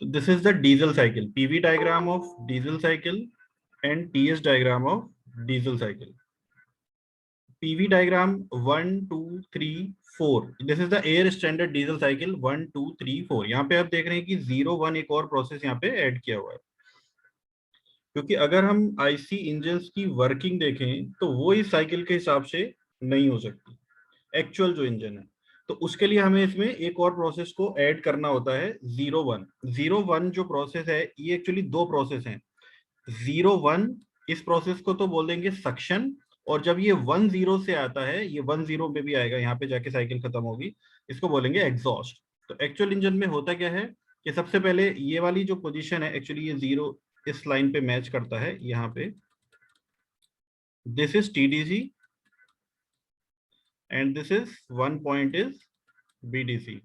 तो this is the diesel cycle, PV diagram of diesel cycle and TS diagram of diesel cycle. PV diagram 1 2 3 4, this is the air standard diesel cycle 1 2 3 4। यहाँ पे आप देख रहे हैं कि 0 1 एक और प्रोसेस यहाँ पे ऐड किया हुआ है, क्योंकि अगर हम आईसी इंजन्स की वर्किंग देखें तो वो इस साइकिल के हिसाब से नहीं हो सकती, एक्चुअल जो इंजन है। तो उसके लिए हमें इसमें एक और प्रोसेस को ऐड करना होता है, 0 1। 0 1 जो प्रोसेस है, ये एक्चुअली दो प्रोसेस हैं। 0 1 इस प्रोसेस को तो बोल देंगे सक्शन, और जब ये 1 0 से आता है, ये 1 0 पे भी आएगा, यहाँ पे जाके साइकिल खत्म होगी, इसको बोलेंगे एग्जॉस्ट। तो एक्चुअल इंजन में होता क्या है कि सबसे पहले ये वाली जो पोजीशन है, एक्चुअली ये 0 इस लाइन पे मैच करता है यहाँ पे, this is TDC and this is 1 point is BDC.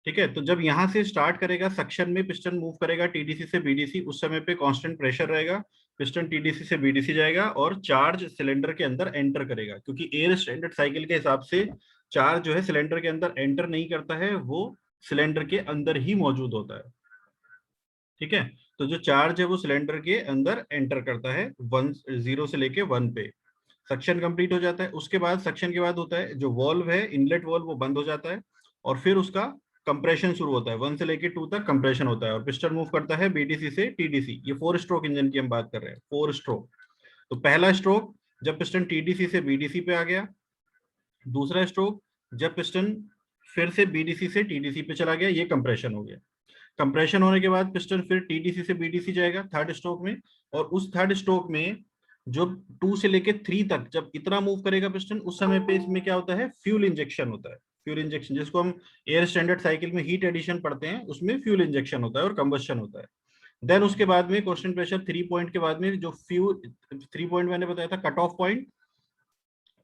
ठीक है, तो जब यहां से स्टार्ट करेगा सक्शन में, पिस्टन मूव करेगा टीडीसी से बीडीसी, उस समय पे कांस्टेंट प्रेशर रहेगा, पिस्टन टीडीसी से बीडीसी जाएगा और चार्ज सिलेंडर के अंदर एंटर करेगा, क्योंकि एयर स्टैंडर्ड साइकिल के हिसाब से चार्ज जो है सिलेंडर के अंदर एंटर नहीं करता है, वो सिलेंडर के अंदर ही मौजूद होता है। ठीक है, तो जो चार्ज है वो सिलेंडर के अंदर एंटर करता है 0 से लेके 1 पे। सक्शन कंप्लीट हो जाता है, उसके बाद सक्शन के बाद होता है जो वॉल्व है, इनलेट वॉल्व, वो बंद हो जाता है और फिर उसका कंप्रेशन शुरू होता है, 1 से लेके 2 तक कंप्रेशन होता है और पिस्टन मूव करता है बीडीसी से टीडीसी। ये 4 स्ट्रोक इंजन की हम बात कर रहे हैं, 4 स्ट्रोक। तो पहला स्ट्रोक जब पिस्टन टीडीसी से बीडीसी पे आ गया, दूसरा स्ट्रोक जब पिस्टन फिर से बीडीसी से टीडीसी पे चला गया, ये कंप्रेशन हो गया। कंप्रेशन होने के बाद पिस्टन फिर टीडीसी से बीडीसी जाएगा थर्ड स्ट्रोक में, और उस थर्ड स्ट्रोक में जो 2 से लेके 3 तक जब इतना मूव करेगा पिस्टन, उस समय पे इसमें क्या होता है, फ्यूल इंजेक्शन होता है। फ्यूल इंजेक्शन, जिसको हम एयर स्टैंडर्ड साइकिल में हीट एडिशन पढ़ते हैं, उसमें फ्यूल इंजेक्शन होता है और कंबस्शन होता है। देन उसके बाद में कांस्टेंट प्रेशर 3 पॉइंट के बाद में जो फ्यूल 3 पॉइंट मैंने बताया था कट ऑफ पॉइंट,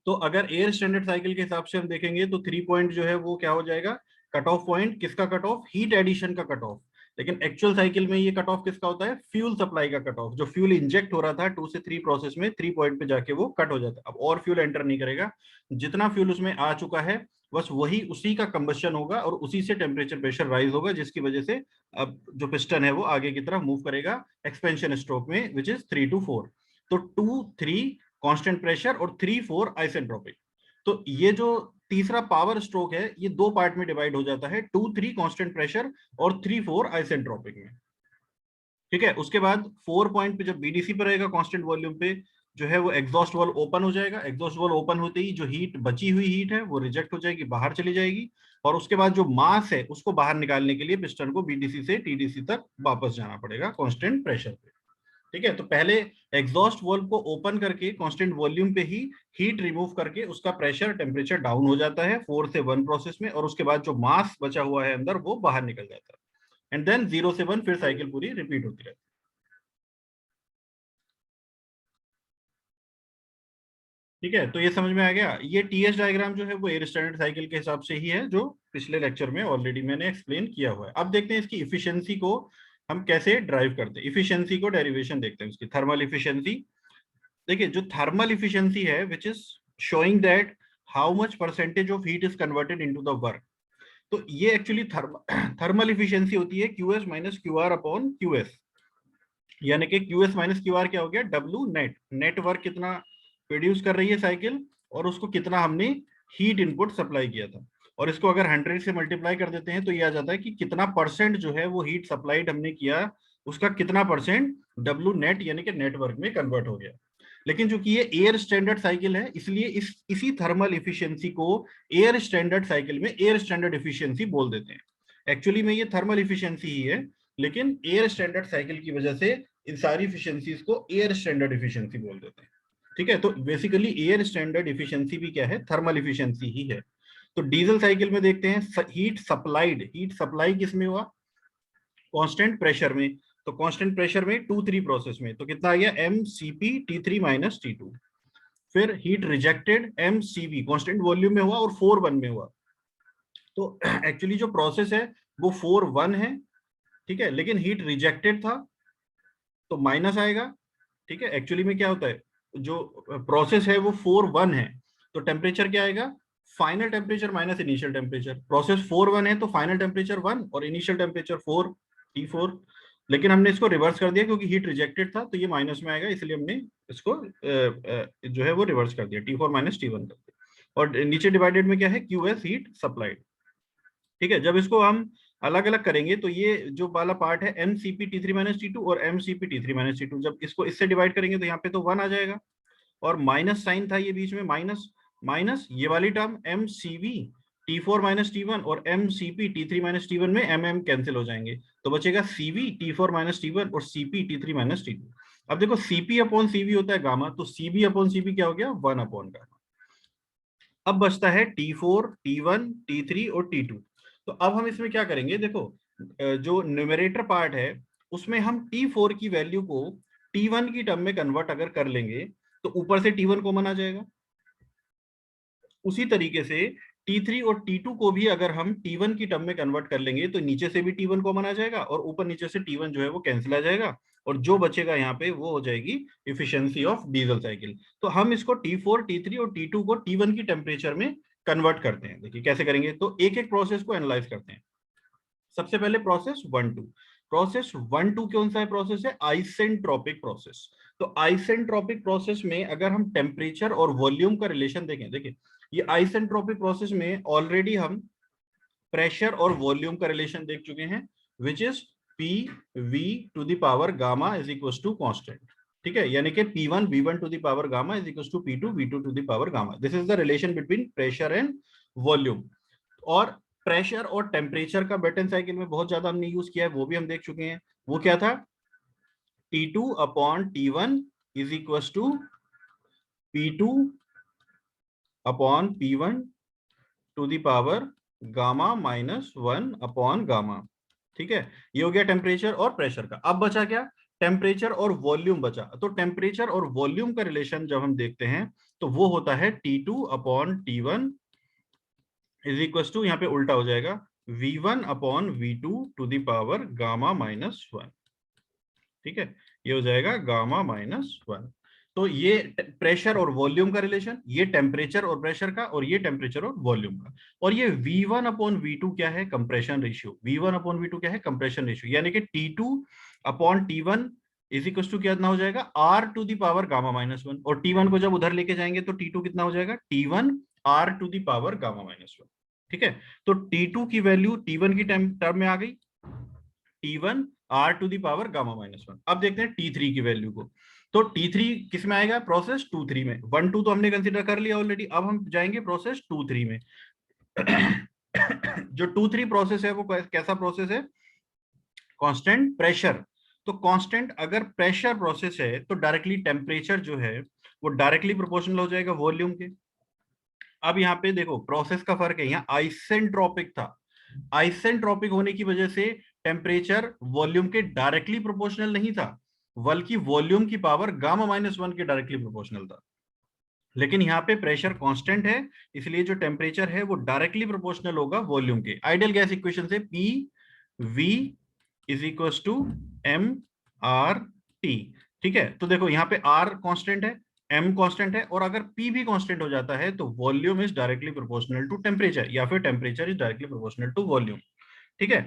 तो अगर एयर स्टैंडर्ड साइकिल के हिसाब से हम देखेंगे तो 3 पॉइंट जो है वो क्या हो जाएगा, कट ऑफ पॉइंट। किसका कट ऑफ, हीट एडिशन का कट ऑफ। लेकिन एक्चुअल साइकिल में ये कट ऑफ किसका होता है, फ्यूल सप्लाई का कट ऑफ। जो फ्यूल इंजेक्ट हो रहा था 2 से 3 प्रोसेस में, 3 पॉइंट पे जाके वो कट हो जाता है। अब और फ्यूल एंटर नहीं करेगा, जितना फ्यूल उसमें आ चुका है बस वही, उसी का कंबस्शन होगा और उसी से टेम्परेचर प्रेशर राइज होगा, जिसकी वजह से अब जो पिस्टन है वो आगे की तरफ मूव करेगा एक्सपेंशन स्ट्रोक में, विच इज 3 to 4। तो 2 3 कांस्टेंट प्रेशर और 3 4 आइसेंट्रोपिक। तो ये जो तीसरा पावर स्ट्रोक है, ये दो पार्ट में डिवाइड हो जाता है, 2 3 कांस्टेंट प्रेशर और 3 4 आइसेंट्रोपिक में। ठीक है, उसके बाद 4 पॉइंट पे जब बीडीसी पर रहेगा कांस्टेंट वॉल्यूम पे, जो है वो एग्जॉस्ट वाल्व ओपन हो जाएगा। एग्जॉस्ट वाल्व ओपन होते ही जो हीट, बची हुई हीट है, वो रिजेक्ट हो जाएगी, बाहर चली जाएगी, और उसके बाद जो मास है उसको बाहर निकालने के लिए पिस्टन को बीडीसी से टीडीसी तक वापस जाना पड़ेगा कांस्टेंट प्रेशर पे। ठीक है, तो पहले एग्जॉस्ट वाल्व को ओपन करके कांस्टेंट वॉल्यूम पे ही हीट रिमूव करके उसका प्रेशर टेम्परेचर डाउन हो जाता है 4 से 1 प्रोसेस में, और उसके बाद जो मास बचा हुआ है अंदर वो बाहर निकल जाता है, एंड देन 0 से 1 फिर साइकिल पूरी रिपीट होती रहती है। ठीक है, तो ये समझ में आ गया। ये टीएस डायग्राम जो है वो एयर स्टैंडर्ड साइकिल के हिसाब से ही है, जो पिछले लेक्चर में ऑलरेडी मैंने एक्सप्लेन किया हुआ है। अब देखते हैं इसकी इफिशियंसी को हम कैसे ड्राइव करते हैं। इफिशियंसी को डेरिवेशन देखते हैं उसकी, थर्मल इफिशियंसी। देखिए, जो थर्मल इफिशियंसी है which is showing that how much percentage of heat is converted into the work, तो ये एक्चुअली थर्मल इफिशियंसी होती है QS minus Q R upon QS. यानी कि क्यूएस माइनस क्यू आर क्या हो गया, डब्ल्यू नेट, नेट वर्क कितना प्रोड्यूस कर रही है साइकिल, और उसको कितना हमने हीट इनपुट सप्लाई किया था, और इसको अगर 100 से मल्टीप्लाई कर देते हैं तो ये आ जाता है कि कितना परसेंट जो है वो हीट सप्लाइड हमने किया, उसका कितना परसेंट डब्ल्यू नेट यानी कि नेटवर्क में कन्वर्ट हो गया। लेकिन चूंकि ये एयर स्टैंडर्ड साइकिल है, इसलिए इसी थर्मल इफिशियंसी को एयर स्टैंडर्ड साइकिल में एयर स्टैंडर्ड इफिशियंसी बोल देते हैं। एक्चुअली में ये थर्मल इफिशियंसी ही है, लेकिन एयर स्टैंडर्ड साइकिल की वजह से इन सारी इफिशियंसीज को एयर स्टैंडर्ड इफिशियंसी बोल देते हैं। ठीक है, तो बेसिकली एयर स्टैंडर्ड इफिशियंसी भी क्या है, थर्मल इफिशियंसी ही है। तो डीजल साइकिल में देखते हैं हीट सप्लाइड, हीट सप्लाई किसमें हुआ, कांस्टेंट प्रेशर में। तो कांस्टेंट प्रेशर में 2 3 प्रोसेस में, तो कितना आ गया, M C P T three minus T two. फिर heat rejected M C B constant volume में हुआ और 4 1 में हुआ। तो एक्चुअली जो प्रोसेस है वो 4 1 है, ठीक है, लेकिन हीट रिजेक्टेड था तो माइनस आएगा। ठीक है, एक्चुअली में क्या होता है, जो प्रोसेस है वो 4 1 है, तो टेम्परेचर क्या आएगा final temperature minus initial temperature. Process 4-1 है तो फाइनल टेम्परेचर 1 और इनिशियल टेम्परेचर 4 T4। लेकिन हमने इसको रिवर्स कर दिया क्योंकि हीट रिजेक्टेड था तो ये माइनस में आएगा, इसलिए हमने इसको जो है वो रिवर्स कर दिया, T4 माइनस T1 कर दिया। और नीचे डिवाइडेड में क्या है, QS हीट सप्लाइड। ठीक है, जब इसको हम अलग अलग करेंगे तो ये जो वाला पार्ट है MCP T3 माइनस T2 और MCP T3 माइनस T2, जब इसको इससे डिवाइड करेंगे तो यहाँ पे तो 1 आ जाएगा और माइनस साइन था ये बीच में, माइनस माइनस ये वाली term MCV T4 minus T1 और MCP T3 माइनस T1 में MM कैंसिल हो जाएंगे तो बचेगा CV T4 माइनस T1 और CP T3 माइनस T2। अब देखो CP अपॉन CV होता है गामा, तो CB अपॉन CP क्या हो गया, 1 अपॉन गामा। अब बचता है T4, T1, T3 और T2। तो अब हम इसमें क्या करेंगे, देखो जो न्यूमरेटर पार्ट है उसमें हम T4 की वैल्यू को T1 की टर्म में कन्वर्ट अगर कर लेंगे तो ऊपर से T1 कॉमन आ जाएगा। उसी तरीके से T3 और T2 को भी अगर हम T1 की टर्म में कन्वर्ट कर लेंगे तो नीचे से भी T1 कॉमन आ जाएगा और ऊपर नीचे से T1 जो है वो कैंसिल आ जाएगा और जो बचेगा यहाँ पे वो हो जाएगी इफिशियंसी ऑफ डीजल साइकिल। तो हम इसको T4, T3 और T2 को T1 की टेम्परेचर में कन्वर्ट करते हैं। देखिए कैसे करेंगे, तो एक एक प्रोसेस को एनालाइज करते हैं। सबसे पहले प्रोसेस 1-2। प्रोसेस 1-2 कौन सा है, प्रोसेस है आइसेंट्रोपिक प्रोसेस। तो आइसेंट्रोपिक प्रोसेस में अगर हम टेम्परेचर और वॉल्यूम का रिलेशन देखें, देखिए ये आइसेंट्रोपिक प्रोसेस में ऑलरेडी हम प्रेशर और वॉल्यूम का रिलेशन देख चुके हैं, which is P V to the power gamma is equal to constant. ठीक है, यानी कि P1 V1 to the power gamma is equal to P2 V2 to the power gamma. This is the relation between pressure and volume. और pressure और temperature का बेटन cycle में बहुत ज्यादा हमने यूज किया है, वो भी हम देख चुके हैं। वो क्या था, T2 upon T1 is equal to P2 upon P1 to the power gamma minus 1 upon gamma. ठीक है, ये हो गया टेम्परेचर और प्रेशर का। अब बचा क्या, टेम्परेचर और वॉल्यूम बचा। तो टेम्परेचर और वॉल्यूम का रिलेशन जब हम देखते हैं तो वो होता है T2 upon T1 is equal to, यहाँ पे उल्टा हो जाएगा, V1 upon V2 to the power gamma minus 1। ठीक है, ये हो जाएगा गामा माइनस 1। तो ये प्रेशर और वॉल्यूम का रिलेशन, ये टेम्परेचर और प्रेशर का, और ये टेम्परेचर और वॉल्यूम का। और ये V1 अपॉन V2 क्या है, compression ratio. V1 upon V2 क्या है, कंप्रेशन रेशियो। यानी कि T2 upon T1 is equal to कितना हो जाएगा, R to the power gamma minus 1। और T1 को जब उधर लेके जाएंगे तो T2 कितना हो जाएगा, T1 R to the power gamma minus 1। ठीक है, तो T2 की वैल्यू T1 की टर्म में आ गई, T1 R to the power gamma minus 1। अब देखते हैं T3 की वैल्यू को। तो T3 किस में आएगा, प्रोसेस 2-3 में। 1-2 तो हमने कंसीडर कर लिया ऑलरेडी, अब हम जाएंगे प्रोसेस 2-3 में। जो 2-3 प्रोसेस है वो कैसा प्रोसेस है, कांस्टेंट प्रेशर। तो कांस्टेंट अगर प्रेशर प्रोसेस है तो डायरेक्टली टेम्परेचर जो है वो डायरेक्टली प्रोपोर्शनल हो जाएगा वॉल्यूम के। अब यहाँ पे देखो प्रोसेस का फर्क है, यहाँ आइसेंट्रोपिक था, आइसेंट्रोपिक होने की वजह से टेम्परेचर वॉल्यूम के डायरेक्टली प्रोपोर्शनल नहीं था, बल्कि वॉल्यूम की पावर गामा माइनस 1 के डायरेक्टली प्रोपोर्शनल था। लेकिन यहाँ पे प्रेशर कांस्टेंट है, इसलिए जो टेम्परेचर है वो डायरेक्टली प्रोपोर्शनल होगा वॉल्यूम के। आइडियल गैस इक्वेशन से P V is equal to M R T। ठीक है, तो देखो यहाँ पे R कांस्टेंट है, M कांस्टेंट है, और अगर P भी कांस्टेंट हो जाता है तो volume is directly proportional to temperature, या फिर temperature is directly proportional to volume. ठीक है,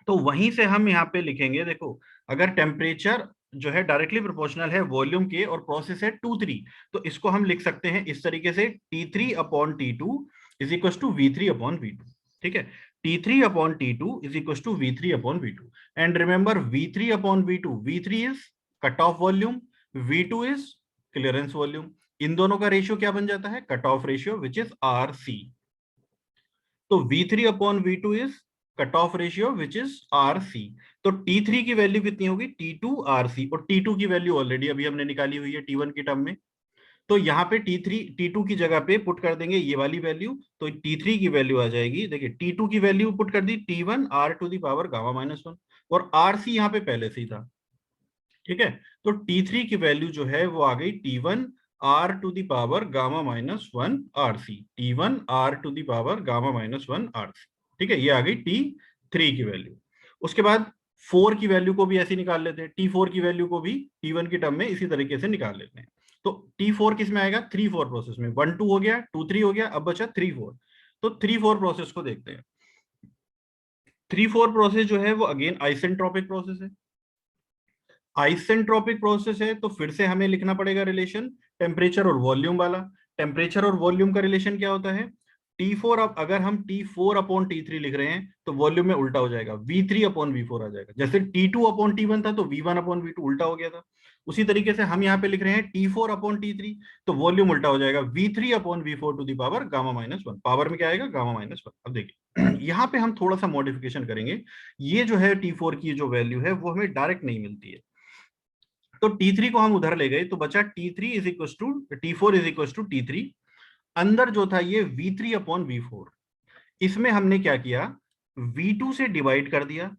तो वहीं से हम यहाँ पे लिखेंगे, देखो अगर टेम्परेचर जो है डायरेक्टली प्रोपोर्शनल है वॉल्यूम के और प्रोसेस है 2-3, तो इसको हम लिख सकते हैं इस तरीके से, T3 upon T2 is equal to V3 upon V2। ठीक है, T3 upon T2 is equal to V3 upon V2। And remember V3 upon V2, V3 is cut off volume, V2 is clearance volume. इन दोनों का ratio क्या बन जाता है, cut off ratio, which is RC। तो V3 upon V2 is cut off ratio which is RC। तो T3 की वैल्यू कितनी होगी, T2 RC, और T2 की वैल्यू ऑलरेडी अभी हमने निकाली हुई है T1 की टर्म में। तो यहाँ पे T2 की जगह पे पुट कर देंगे ये वाली वैल्यू, तो T3 की वैल्यू आ जाएगी, देखिए T2 की वैल्यू पुट कर दी T1 R to the power gamma minus 1, और RC यहाँ पे पहले से ही था। ठीक है, तो T3 की वैल्यू जो है वो आ गई T1 R to the power gamma minus 1 RC, T1 R to the power gamma minus 1 RC। ठीक है, ये आ गई T3 की वैल्यू। उसके बाद 4 की वैल्यू को भी ऐसे निकाल लेते हैं, T4 की वैल्यू को भी T1 की टर्म में इसी तरीके से निकाल लेते हैं। तो T4 किस में आएगा, 3-4 प्रोसेस में। 1-2 हो गया, 2-3 हो गया, अब बचा 3-4। तो 3-4 प्रोसेस को देखते हैं। 3-4 प्रोसेस जो है वो अगेन आइसेंट्रोपिक प्रोसेस है। आइसेंट्रोपिक प्रोसेस है तो फिर से हमें लिखना पड़ेगा रिलेशन टेम्परेचर और वॉल्यूम वाला। टेम्परेचर और वॉल्यूम का रिलेशन क्या होता है, T4। अब अगर हम T4 अपॉन T3 लिख रहे हैं तो वॉल्यूम में उल्टा हो जाएगा, V3 अपॉन V4 आ जाएगा। जैसे T2 अपॉन T1 था तो V1 अपॉन V2 उल्टा हो गया था। उसी तरीके से हम यहाँ पे लिख रहे हैं T4 अपॉन T3, तो वॉल्यूम उल्टा हो जाएगा, V3 upon V4 to the power gamma minus 1। Power में क्या आएगा, गामा माइनस 1। अब देखिए यहाँ पे हम थोड़ा सा मॉडिफिकेशन करेंगे। ये जो है T4 की जो वैल्यू है वो हमें डायरेक्ट नहीं मिलती है, तो T3 को हम उधर ले गए तो बचा T3 is equal to T4 is equal to T3। अंदर जो था ये V3 अपॉन V4, इसमें हमने क्या किया, V2 से डिवाइड कर दिया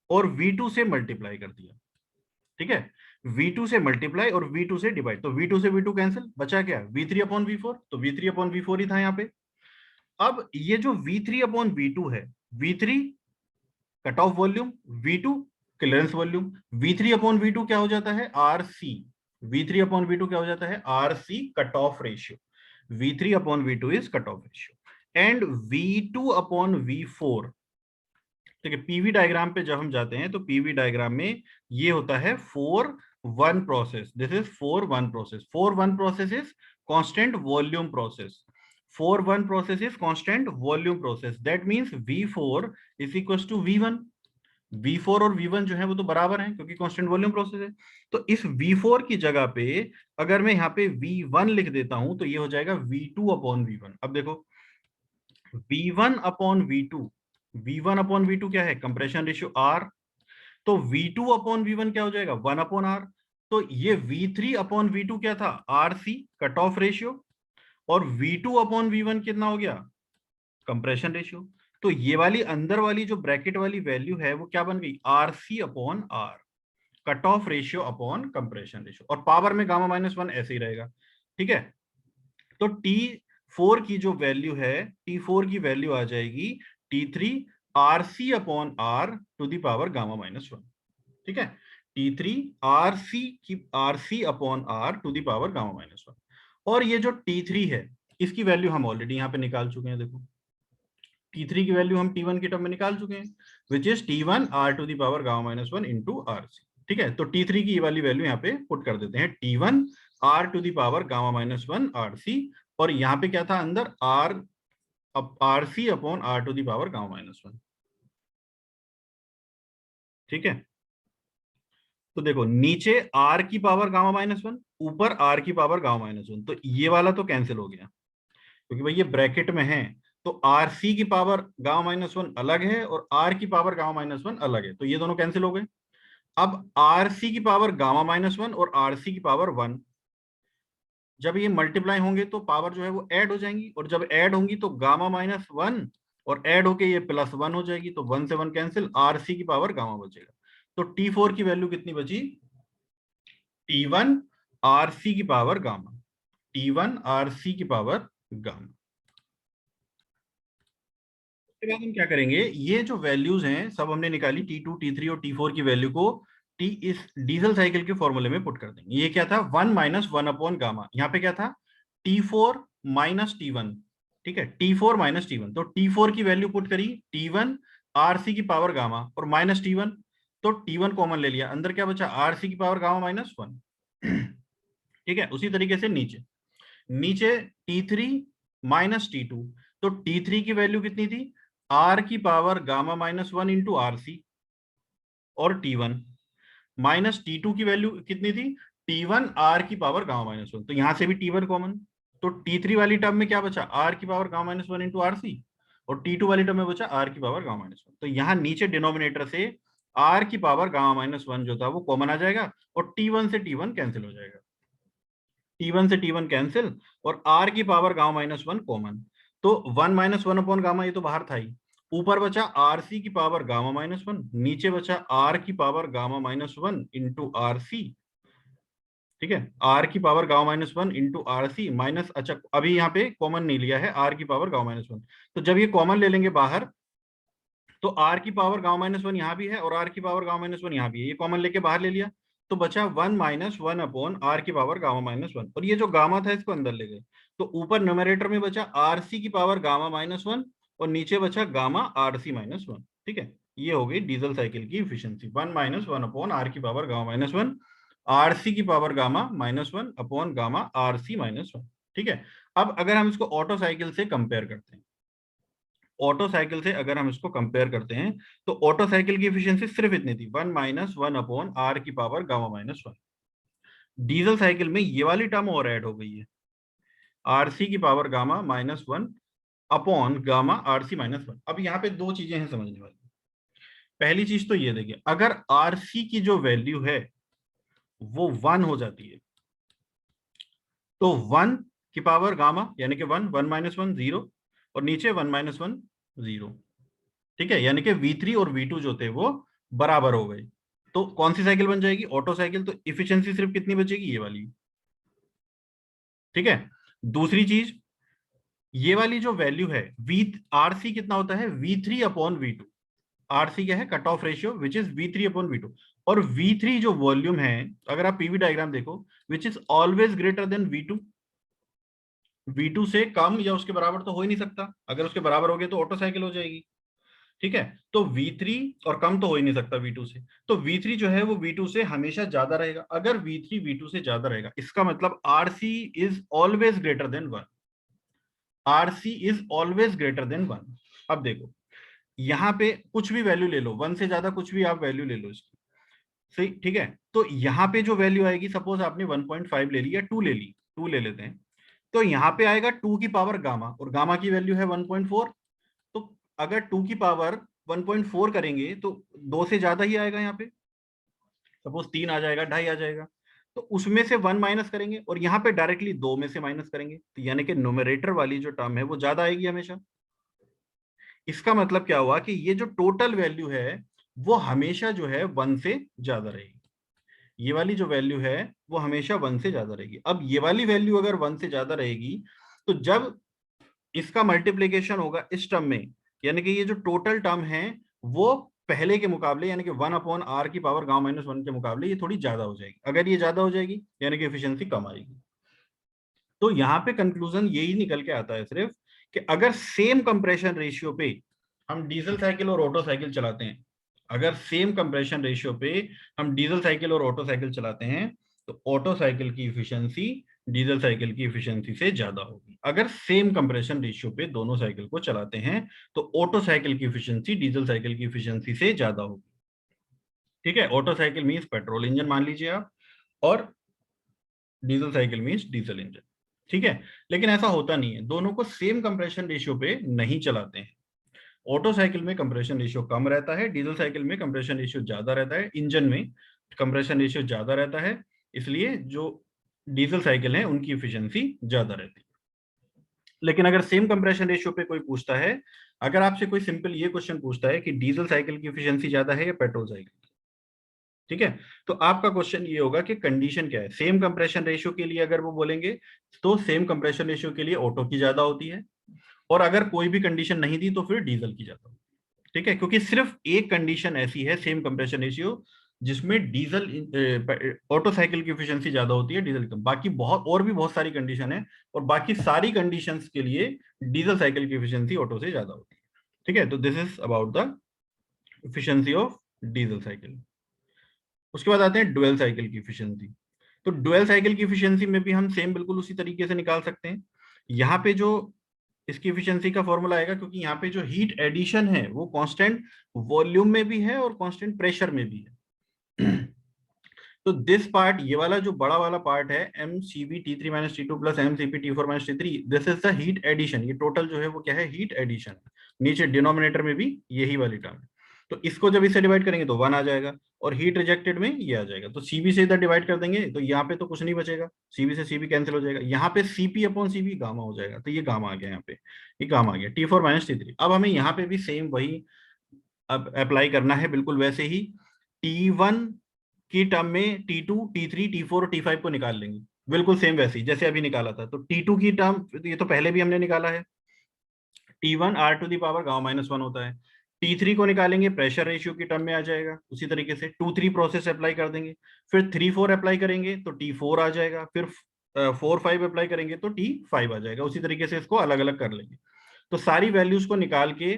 और V2 से मल्टीप्लाई कर दिया। ठीक है, V2 से मल्टीप्लाई और V2 से डिवाइड, तो V2 से V2 कैंसिल, बचा क्या, V3 अपॉन V4, तो V3 अपॉन V4 ही था यहाँ पे। अब ये जो V3 अपॉन V2 है, V3 cut off volume, V2 clearance volume, V3 upon V2 क्या हो जाता है, RC। V3 अपॉन V2 क्या हो जाता है, RC cut off ratio. V3 upon V2 is cut off ratio and V2 upon V4। ठीक है, पीवी डायग्राम पे जब हम जाते हैं तो पीवी डायग्राम में ये होता है 4-1 process. This is 4-1 process. 4-1 process is constant volume process. 4-1 process is constant volume process. That means V4 is equal to V1। V4 और V1 जो है वो तो बराबर हैं क्योंकि कांस्टेंट वॉल्यूम प्रोसेस है। तो इस V4 की जगह पे अगर मैं यहाँ पे V1 लिख देता हूं तो ये हो जाएगा V2 अपॉन V1। अब देखो V1 upon V2, V1 upon V2 क्या है, कंप्रेशन रेशियो R। तो V2 अपॉन V1 क्या हो जाएगा, 1 अपॉन R। तो ये V3 अपॉन V2 क्या था, RC कट ऑफ रेशियो, और V2 अपॉन V1 कितना हो गया, कंप्रेशन रेशियो। तो ये वाली अंदर वाली जो ब्रैकेट वाली वैल्यू है वो क्या बन गई, RC upon R, cut off ratio upon compression ratio, और पावर में गामा माइनस 1 ऐसे ही रहेगा। ठीक है, तो T4 की जो वैल्यू है, T4 की वैल्यू आ जाएगी T3 RC upon R to the power gamma minus 1। ठीक है, T3 RC upon R to the power gamma minus 1। और ये जो T3 है इसकी वैल्यू हम ऑलरेडी यहाँ पे निकाल चुके हैं। देखो T3 की वैल्यू हम T1 की टर्म में निकाल चुके हैं, which is T1 R to the power gamma minus 1 into RC। ठीक है, तो T3 की ये वाली वैल्यू यहाँ पे पुट कर देते हैं, T1 R to the power gamma minus 1 RC, और यहाँ पे क्या था अंदर, RC upon R to the power gamma minus 1। ठीक है, तो देखो नीचे R की पावर गामा माइनस 1, ऊपर R की पावर गामा माइनस 1, तो ये वाला तो कैंसिल हो गया क्योंकि भाई ये ब्रैकेट में है। तो RC की पावर गामा माइनस 1 अलग है और R की पावर गामा माइनस 1 अलग है, तो ये दोनों कैंसिल हो गए। अब RC की पावर गामा माइनस 1 और RC की पावर 1, जब ये मल्टीप्लाई होंगे तो पावर जो है वो ऐड हो जाएंगी, और जब ऐड होंगी तो गामा माइनस 1 और ऐड होके ये +1 हो जाएगी, तो 1 से 1 कैंसिल, RC की पावर गामा बचेगा। तो T4 की वैल्यू कितनी बची, T1 RC की पावर गामा, T1 RC की पावर गामा। उसके बाद हम क्या करेंगे, ये जो वैल्यूज हैं सब हमने निकाली, T2 T3 और T4 की वैल्यू को टी इस डीजल साइकिल के फॉर्मूले में पुट कर देंगे। ये क्या था, 1 माइनस 1 अपॉन गामा, यहाँ पे क्या था, T4 माइनस T1। ठीक है, T4 माइनस T1, तो T4 की वैल्यू पुट करी, T1 RC की पावर गामा और माइनस T1, तो T1 कॉमन ले लिया, अंदर क्या बचा, RC की पावर गामा माइनस 1। ठीक है, उसी तरीके से नीचे नीचे T3 माइनस T2, तो T3 की वैल्यू कितनी थी, R की power gamma minus 1 into RC, और T1 माइनस T2 की वैल्यू कितनी थी, T1 R की पावर गामा माइनस 1, तो यहां से भी T1 कॉमन, तो T3 वाली टर्म में क्या बचा, R की power gamma minus 1 into RC, और T2 वाली टर्म में बचा R की पावर गामा माइनस 1। तो यहाँ नीचे डिनोमिनेटर से R की पावर गामा माइनस 1 जो था वो कॉमन आ जाएगा, और T1 से T1 कैंसिल हो जाएगा, T1 से T1 कैंसिल, और R की पावर गामा माइनस 1 कॉमन, तो 1 माइनस 1 अपॉन गामा, ये तो बाहर था ही, ऊपर बचा RC की पावर गामा माइनस 1, नीचे बचा R की power gamma minus 1 into RC। ठीक है, R की power gamma minus 1 into RC minus, अच्छा अभी यहाँ पे कॉमन नहीं लिया है R की पावर गामा माइनस 1, तो जब ये कॉमन ले लेंगे बाहर तो R की पावर गामा माइनस 1 यहाँ भी है और R की पावर गामा माइनस 1 यहाँ भी है, ये कॉमन लेके बाहर ले लिया, तो बचा 1 माइनस 1 अपॉन आर की पावर गामा माइनस 1, और ये जो गामा था इसको अंदर ले गए, तो ऊपर न्यूमरेटर में बचा आरसी की पावर गामा माइनस 1 और नीचे बचा गामा आरसी माइनस 1। ठीक है, ये हो गई डीजल साइकिल की इफिशियंसी, 1 माइनस 1 अपॉन आर की पावर गामा माइनस 1, आरसी की power gamma minus 1 upon gamma RC minus 1। ठीक है, अब अगर हम इसको ऑटो साइकिल से कंपेयर करते हैं, ऑटो साइकिल से अगर हम इसको कंपेयर करते हैं, तो ऑटो साइकिल की एफिशिएंसी सिर्फ इतनी थी, 1 माइनस 1 अपॉन आर की power gamma minus 1। Diesel cycle में ये वाली टर्म और ऐड हो गई है, आरसी की power gamma minus 1 upon gamma RC minus 1। अब यहाँ पे दो चीजें हैं समझने वाली। पहली चीज तो ये देखिए, अगर आरसी की जो वैल्यू है वो 1 हो जाती है, तो 1 की पावर गामा यानी कि 1, 1 माइनस 1 0, और नीचे 1 माइनस 1 0। ठीक है, यानी कि V3 और V2 जो थे वो बराबर हो गए, तो कौन सी साइकिल बन जाएगी, ऑटो साइकिल। तो इफिशियंसी सिर्फ कितनी बचेगी, ये वाली। ठीक है, दूसरी चीज, ये वाली जो वैल्यू है वी आरसी कितना होता है, V3 अपॉन V2। आरसी क्या है, cut off ratio, which is V3 upon V2। और V3 जो वॉल्यूम है, अगर आप पीवी डायग्राम देखो, which is always greater than V2। V2 से कम या उसके बराबर तो हो ही नहीं सकता, अगर उसके बराबर हो गए तो ऑटो साइकिल हो जाएगी। ठीक है, तो V3 और कम तो हो ही नहीं सकता V2 से, तो V3 जो है वो V2 से हमेशा ज्यादा रहेगा। अगर V3 V2 से ज्यादा रहेगा, इसका मतलब RC is always greater than 1। RC is always greater than 1। अब देखो, यहाँ पे कुछ भी वैल्यू ले लो, 1 से ज्यादा कुछ भी आप वैल्यू ले लो इसकी, सही। ठीक है, तो यहाँ पे जो वैल्यू आएगी, सपोज आपने 1.5 ले ली या 2 ले ली, 2 ले लेते हैं, तो यहाँ पे आएगा 2 की पावर गामा, और गामा की वैल्यू है 1.4। तो अगर 2 की पावर 1.4 करेंगे तो 2 से ज्यादा ही आएगा, यहाँ पे सपोज 3 आ जाएगा, 2.5 आ जाएगा, तो उसमें से 1 माइनस करेंगे और यहाँ पे डायरेक्टली 2 में से माइनस करेंगे, तो यानी कि न्यूमरेटर वाली जो टर्म है वो ज्यादा आएगी हमेशा। इसका मतलब क्या हुआ कि ये जो टोटल वैल्यू है वो हमेशा जो है 1 से ज्यादा रहेगी। ये वाली जो वैल्यू है वो हमेशा 1 से ज्यादा रहेगी। अब ये वाली वैल्यू अगर 1 से ज्यादा रहेगी, तो जब इसका मल्टीप्लीकेशन होगा इस टर्म में, यानी कि ये जो टोटल टर्म है वो पहले के मुकाबले, यानी कि 1 अपॉन आर की पावर गामा माइनस 1 के मुकाबले ये थोड़ी ज्यादा हो जाएगी। अगर ये ज्यादा हो जाएगी यानी कि एफिशिएंसी कम आएगी। तो यहाँ पे कंक्लूजन यही निकल के आता है सिर्फ, कि अगर सेम कंप्रेशन रेशियो पे हम डीजल साइकिल और ऑटो साइकिल चलाते हैं, अगर सेम कंप्रेशन रेशियो पे हम डीजल साइकिल और ऑटो साइकिल चलाते हैं, तो ऑटो साइकिल की इफिशियंसी डीजल साइकिल की इफिशियंसी से ज्यादा होगी। अगर सेम कंप्रेशन रेशियो पे दोनों साइकिल को चलाते हैं, तो ऑटो साइकिल की इफिशियंसी डीजल साइकिल की इफिशियंसी से ज्यादा होगी। ठीक है, Otto cycle means petrol engine मान लीजिए आप, और diesel cycle means diesel engine. ठीक है, लेकिन ऐसा होता नहीं है, दोनों को सेम कंप्रेशन रेशियो पे नहीं चलाते हैं। ऑटो साइकिल में कंप्रेशन रेशियो कम रहता है, डीजल साइकिल में कंप्रेशन रेशियो ज्यादा रहता है, इंजन में कंप्रेशन रेशियो ज्यादा रहता है, इसलिए जो डीजल साइकिल है उनकी इफिशियंसी ज्यादा रहती है। लेकिन अगर सेम कंप्रेशन रेशियो पे कोई पूछता है, अगर आपसे कोई सिंपल ये क्वेश्चन पूछता है कि डीजल साइकिल की इफिशियंसी ज्यादा है या पेट्रोल साइकिल, ठीक है, तो आपका क्वेश्चन ये होगा कि कंडीशन क्या है। सेम कंप्रेशन रेशियो के लिए अगर वो बोलेंगे, तो सेम कंप्रेशन रेशियो के लिए ऑटो की ज्यादा होती है, और अगर कोई भी कंडीशन नहीं दी तो फिर डीजल की ज्यादा होती है। ठीक है, क्योंकि सिर्फ एक कंडीशन ऐसी है सेम कंप्रेशन रेशियो जिसमें डीजल ऑटो साइकिल की एफिशिएंसी ज्यादा होती है, डीजल कम। बाकी बहुत और भी बहुत सारी कंडीशन है, और बाकी सारी कंडीशंस के लिए डीजल साइकिल की एफिशिएंसी ऑटो से ज्यादा होती है। ठीक है, तो this is about the efficiency of diesel cycle. उसके बाद आते हैं डुअल साइकिल की एफिशिएंसी। तो डुअल साइकिल की एफिशिएंसी में भी हम सेम बिल्कुल उसी तरीके से निकाल सकते हैं। यहाँ पे जो इसकी एफिशिएंसी का फॉर्मूला आएगा, क्योंकि यहाँ पे जो हीट एडिशन है वो कांस्टेंट वॉल्यूम में भी है और कांस्टेंट प्रेशर में भी है। तो दिस पार्ट, ये वाला जो बड़ा वाला पार्ट है, M C B T three minus T two plus M C P T four minus T three, this is the heat addition. ये टोटल जो है वो क्या है, हीट एडिशन। नीचे डिनोमिनेटर में भी यही वाली टर्म है, तो इसको जब इससे डिवाइड करेंगे तो 1 आ जाएगा, और हीट रिजेक्टेड में ये आ जाएगा। तो सीबी से इधर डिवाइड कर देंगे तो यहाँ पे तो कुछ नहीं बचेगा, सीबी से सीबी कैंसिल हो जाएगा, यहाँ पे सीपी अपॉन सीबी गामा हो जाएगा, तो ये गामा आ गया, यहाँ पे ये गामा आ गया, T four minus T three. अब हमें यहाँ पे भी सेम वही अब अप्लाई करना है, बिल्कुल वैसे ही। T1 की टर्म में T2, T3, T4 और T5 को निकाल लेंगे, बिल्कुल सेम वैसे ही जैसे अभी निकाला था। तो T2 की टर्म, ये तो पहले भी हमने निकाला है, T1 R to the power gamma minus 1 होता है, T3 को निकालेंगे, प्रेशर रेशियो की टर्म में आ जाएगा। उसी तरीके से 2-3 प्रोसेस अप्लाई कर देंगे, फिर 3-4 अप्लाई करेंगे तो T4 आ जाएगा, फिर 4-5 अप्लाई करेंगे तो T5 आ जाएगा। उसी तरीके से इसको अलग अलग कर लेंगे। तो सारी वैल्यूज को निकाल के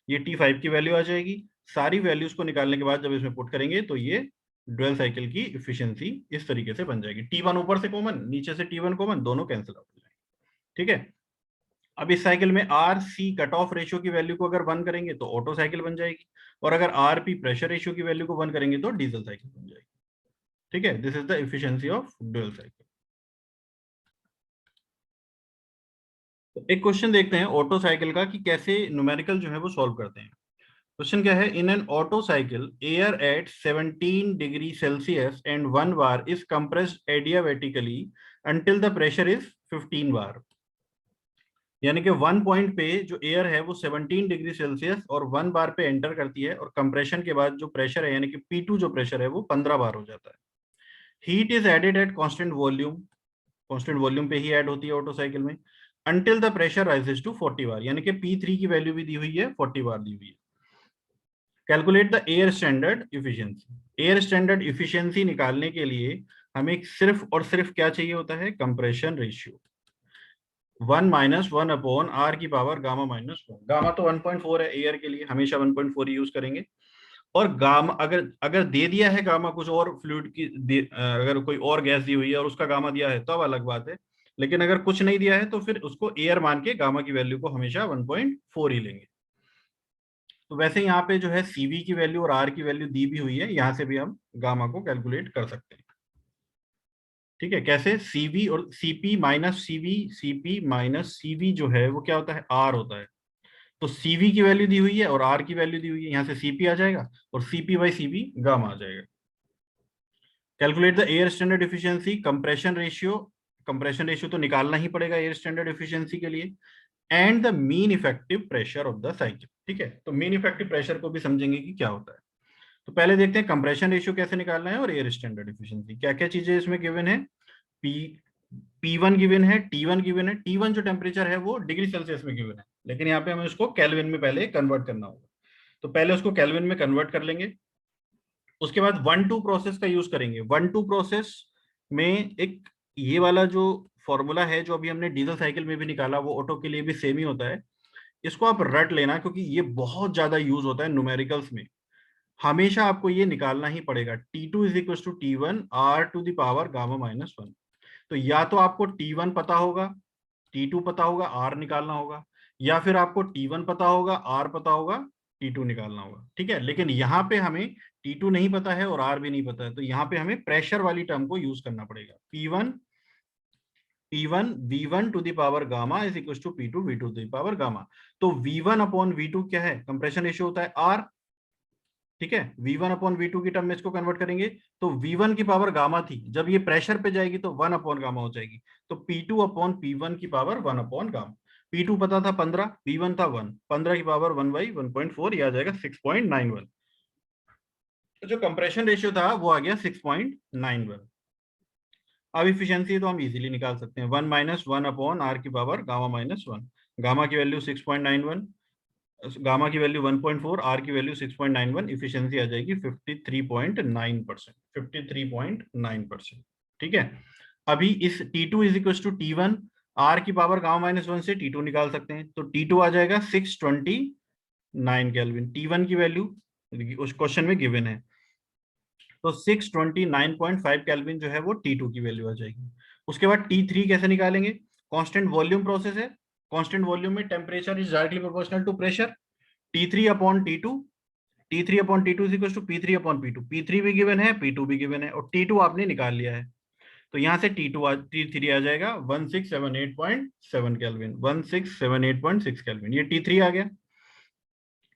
ये T5 की वैल्यू आ जाएगी। सारी वैल्यूज को निकालने के बाद जब इसमें पुट करेंगे तो ये ड्यूल साइकिल की इफिशियंसी इस तरीके से बन जाएगी। T1 ऊपर से कॉमन, नीचे से T1 कॉमन, दोनों कैंसिल आउट हो जाएंगे। ठीक है। अब इस साइकिल में R C cut off ratio की वैल्यू को अगर 1 करेंगे तो ऑटो साइकिल बन जाएगी, और अगर आर पी प्रेशर रेशियो की वैल्यू को 1 करेंगे तो डीजल साइकिल बन जाएगी। ठीक है, this is the efficiency of dual cycle. तो एक क्वेश्चन देखते हैं ऑटो साइकिल का कि कैसे न्यूमेरिकल जो है वो सॉल्व करते हैं। क्वेश्चन क्या है, in an auto cycle air at 17 degree Celsius and 1 bar is compressed adiabatically until the pressure is 15 बार। यानी कि 1 पॉइंट पे जो एयर है वो 17 डिग्री सेल्सियस और 1 बार पे एंटर करती है, और कंप्रेशन के बाद जो प्रेशर है यानी कि P2 जो प्रेशर है वो 15 बार हो जाता है। Heat is added at constant volume पे ही ऐड होती है ऑटो साइकिल में, until the pressure rises to 40 bar, यानी कि P3 की वैल्यू भी दी हुई है, 40 बार दी हुई है। Calculate the air standard efficiency. Air standard efficiency निकालने के लिए हमें सिर्फ और सिर्फ क्या चाहिए होता है, compression ratio. 1 minus 1 upon R की पावर गामा माइनस 1। गामा तो 1.4 है एयर के लिए, हमेशा 1.4 यूज करेंगे। और गामा अगर अगर दे दिया है गामा कुछ और फ्लूइड की अगर कोई और गैस दी हुई है और उसका गामा दिया है तब अलग बात है, लेकिन अगर कुछ नहीं दिया है तो फिर उसको एयर मान के गामा की वैल्यू को हमेशा 1.4 ही लेंगे। तो वैसे यहाँ पे जो है सीवी की वैल्यू और आर की वैल्यू दी भी हुई है, यहाँ से भी हम गामा को कैलकुलेट कर सकते हैं। ठीक है, कैसे, सीवी और CP minus CV, CP minus CV जो है वो क्या होता है, आर होता है। तो सीवी की वैल्यू दी हुई है और आर की वैल्यू दी हुई है, यहाँ से सीपी आ जाएगा और सीपी बाई सीवी गामा आ जाएगा। Calculate the air standard efficiency, compression ratio तो निकालना ही पड़ेगा एयर स्टैंडर्ड एफिशिएंसी के लिए, and the mean effective pressure of the cycle. ठीक है, तो मीन इफेक्टिव प्रेशर को भी समझेंगे कि क्या होता है। तो पहले देखते हैं कंप्रेशन रेशियो कैसे निकालना है और एयर स्टैंडर्ड एफिशिएंसी। क्या क्या चीजें इसमें गिवन है, पी P1 गिवन है, T1 गिवन है। T1 जो टेम्परेचर है वो डिग्री सेल्सियस में गिवन है, लेकिन यहाँ पे हमें उसको केल्विन में पहले कन्वर्ट करना होगा। तो पहले उसको केल्विन में कन्वर्ट कर लेंगे। उसके बाद 1-2 प्रोसेस का यूज करेंगे। 1-2 प्रोसेस में एक ये वाला जो फॉर्मूला है जो अभी हमने डीजल साइकिल में भी निकाला वो ऑटो के लिए भी सेम ही होता है। इसको आप रट लेना क्योंकि ये बहुत ज्यादा यूज होता है न्यूमेरिकल्स में। हमेशा आपको ये निकालना ही पड़ेगा, T2 is equal to T1 R to the power gamma minus 1। तो या तो आपको T1 पता होगा, T2 पता होगा, R निकालना होगा, या फिर आपको T1 पता होगा, R पता होगा, T2 निकालना होगा। ठीक है, लेकिन यहाँ पे हमें T2 नहीं पता है और R भी नहीं पता है, तो यहाँ पे हमें प्रेशर वाली टर्म को यूज करना पड़ेगा। P1 V1 to the power gamma is equal to P2 V2 to the power gamma. तो V1 अपॉन V2 क्या है, कंप्रेशन रेशियो होता है R। ठीक है, V1 अपॉन V2 की टर्म में इसको कन्वर्ट करेंगे तो V1 की पावर गामा थी, जब ये प्रेशर पे जाएगी तो 1 अपॉन गामा हो जाएगी, तो P2 अपॉन P1 की पावर 1 अपॉन गामा। P2 पता था 15, P1 था 1, 15 की पावर 1 बाई 1.4, ये आ जाएगा 6.91। तो जो कंप्रेशन रेशियो था वो आ गया 6.91। अब इफिशियंसी तो हम इजीली निकाल सकते हैं, 1 माइनस 1 अपॉन आर की पावर गामा माइनस 1। गामा की वैल्यू 6.91, गामा की वैल्यू 1.4, आर की वैल्यू 6.91, इफिशियंसी आ जाएगी 53.9%। 53.9%। ठीक है, अभी इस T2 is equal to T1, R की पावर गामा माइनस 1 से T2 निकाल सकते हैं, तो T2 आ जाएगा 629 केल्विन। T1 की वैल्यू उस क्वेश्चन में गिवन है, तो 629.5 केल्विन जो है वो T2 की वैल्यू आ जाएगी। उसके बाद T3 कैसे निकालेंगे, कांस्टेंट वॉल्यूम प्रोसेस है, कांस्टेंट वॉल्यूम में temperature is directly proportional to pressure. T3 upon T2, T3 upon T2 is equal to P3 upon P2। P3 भी गिवन है, P2 भी गिवन है, और T2 आपने निकाल लिया है, तो यहाँ से T3 आ जाएगा 1678.7 केल्विन, 1678.6 केल्विन, ये T3 आ गया।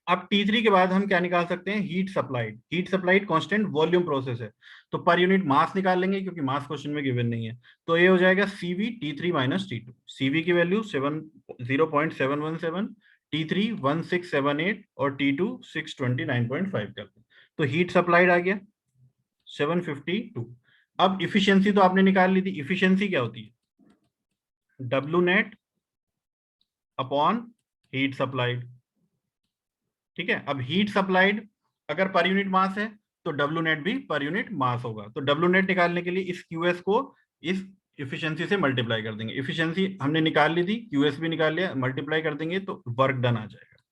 अब T3 के बाद हम क्या निकाल सकते हैं, heat supplied constant volume process है, तो पर यूनिट मास निकाल लेंगे क्योंकि मास क्वेश्चन में गिवन नहीं है। तो ये हो जाएगा CV T3 minus T2। CV की वैल्यू 0.717, T3 1678 और T2 629.5 केल्विन। तो हीट सप्लाइड आ गया 752। अब इफिशियंसी तो आपने निकाल ली थी, इफिशियंसी क्या होती है, W net upon heat supplied. ठीक है, अब हीट सप्लाइड अगर पर यूनिट मास है तो डब्ल्यू नेट भी पर यूनिट मास होगा। तो डब्ल्यू नेट निकालने के लिए इस क्यूएस को इस इफिशियंसी से मल्टीप्लाई कर देंगे। इफिशियंसी हमने निकाल ली थी, क्यूएस भी निकाल लिया, मल्टीप्लाई कर देंगे तो वर्क डन आ जाएगा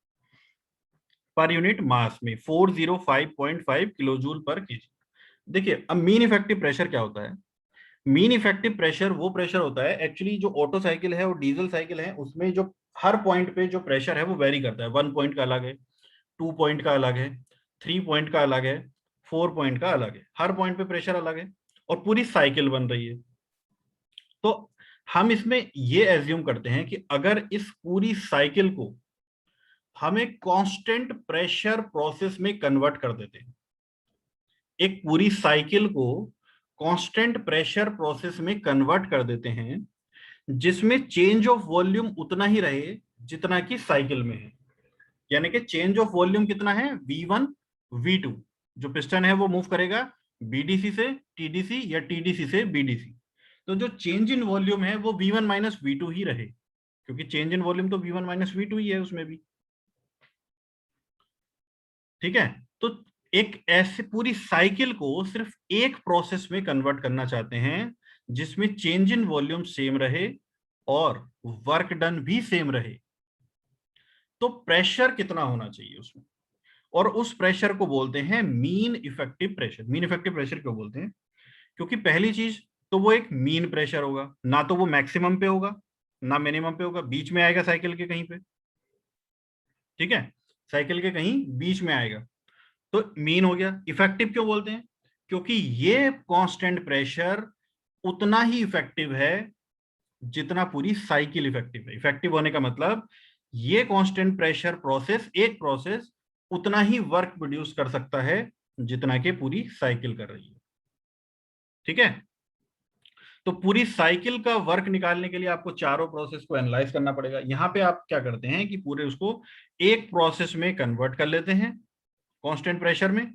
पर यूनिट मास में 405.5 किलो जूल पर केजी। देखिए अब मीन इफेक्टिव प्रेशर क्या होता है। मीन इफेक्टिव प्रेशर वो प्रेशर होता है, एक्चुअली जो ऑटो साइकिल है और डीजल साइकिल है उसमें जो हर पॉइंट पे जो प्रेशर है वो वेरी करता है। 1 पॉइंट का अलग है, 2 पॉइंट का अलग है, 3 पॉइंट का अलग है, 4 पॉइंट का अलग है, हर पॉइंट पे प्रेशर अलग है और पूरी साइकिल बन रही है। तो हम इसमें ये एज्यूम करते हैं कि अगर इस पूरी साइकिल को हमें कांस्टेंट प्रेशर प्रोसेस में कन्वर्ट कर देते हैं, एक पूरी साइकिल को कांस्टेंट प्रेशर प्रोसेस में कन्वर्ट कर देते हैं जिसमें चेंज ऑफ वॉल्यूम उतना ही रहे जितना कि साइकिल में है। यानी कि चेंज ऑफ वॉल्यूम कितना है, V1 V2, जो पिस्टन है वो मूव करेगा बीडीसी से टीडीसी या टीडीसी से बीडीसी। तो जो चेंज इन वॉल्यूम है वो V1 माइनस V2 ही रहे, क्योंकि चेंज इन वॉल्यूम तो V1 माइनस V2 ही है उसमें भी। ठीक है, तो एक ऐसे पूरी साइकिल को सिर्फ एक प्रोसेस में कन्वर्ट करना चाहते हैं जिसमें चेंज इन वॉल्यूम सेम रहे और वर्क डन भी सेम रहे। तो प्रेशर कितना होना चाहिए उसमें, और उस प्रेशर को बोलते हैं mean effective pressure. Mean effective pressure क्यों बोलते हैं, क्योंकि पहली चीज तो वो एक मीन प्रेशर होगा, ना तो वो मैक्सिमम पे होगा ना मिनिमम पे होगा, बीच में आएगा साइकिल के कहीं पे। ठीक है, साइकिल के कहीं बीच में आएगा, तो मीन हो गया। इफेक्टिव क्यों बोलते हैं, क्योंकि ये कांस्टेंट प्रेशर उतना ही इफेक्टिव है जितना पूरी साइकिल इफेक्टिव है। इफेक्टिव होने का मतलब ये कांस्टेंट प्रेशर प्रोसेस, एक प्रोसेस उतना ही वर्क प्रोड्यूस कर सकता है जितना कि पूरी साइकिल कर रही है। ठीक है, तो पूरी साइकिल का वर्क निकालने के लिए आपको चारों प्रोसेस को एनालाइज करना पड़ेगा। यहां पे आप क्या करते हैं कि पूरे उसको एक प्रोसेस में कन्वर्ट कर लेते हैं कांस्टेंट प्रेशर में,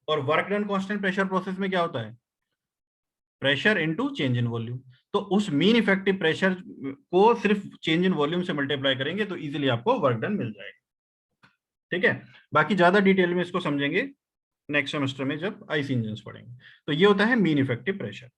और work done constant pressure process में क्या होता है, pressure into change in volume. तो उस मीन इफेक्टिव प्रेशर को सिर्फ चेंज इन वॉल्यूम से मल्टीप्लाई करेंगे तो इजीली आपको वर्क डन मिल जाएगा। ठीक है, बाकी ज्यादा डिटेल में इसको समझेंगे नेक्स्ट सेमेस्टर में जब आईसी इंजन पढ़ेंगे। तो ये होता है मीन इफेक्टिव प्रेशर।